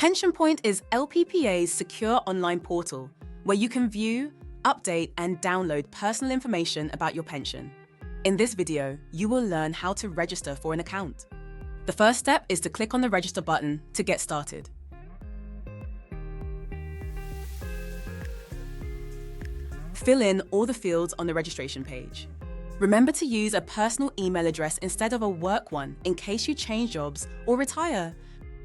PensionPoint is LPPA's secure online portal where you can view, update, and download personal information about your pension. In this video, you will learn how to register for an account. The first step is to click on the register button to get started. Fill in all the fields on the registration page. Remember to use a personal email address instead of a work one in case you change jobs or retire.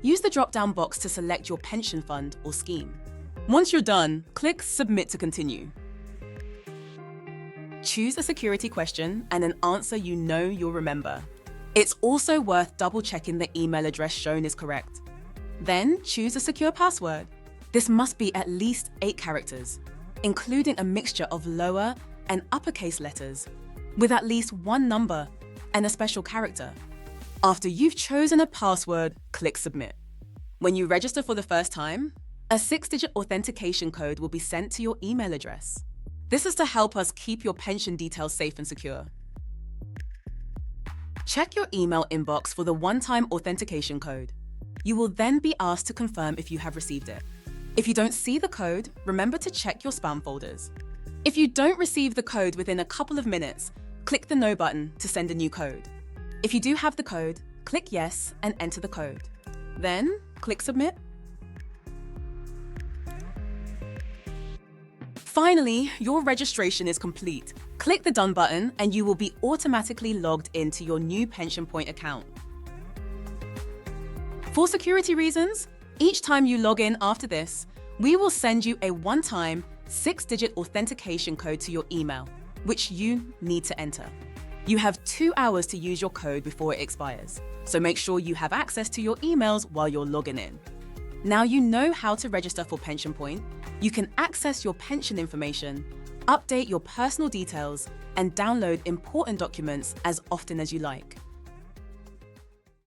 Use the drop-down box to select your pension fund or scheme. Once you're done, click Submit to continue. Choose a security question and an answer you know you'll remember. It's also worth double-checking the email address shown is correct. Then choose a secure password. This must be at least 8 characters, including a mixture of lower and uppercase letters, with at least one number and a special character. After you've chosen a password, click Submit. When you register for the first time, a 6-digit authentication code will be sent to your email address. This is to help us keep your pension details safe and secure. Check your email inbox for the one-time authentication code. You will then be asked to confirm if you have received it. If you don't see the code, remember to check your spam folders. If you don't receive the code within a couple of minutes, click the No button to send a new code. If you do have the code, click Yes and enter the code. Then, click Submit. Finally, your registration is complete. Click the Done button and you will be automatically logged into your new PensionPoint account. For security reasons, each time you log in after this, we will send you a one-time 6-digit authentication code to your email, which you need to enter. You have 2 hours to use your code before it expires, so make sure you have access to your emails while you're logging in. Now you know how to register for PensionPoint, you can access your pension information, update your personal details, and download important documents as often as you like.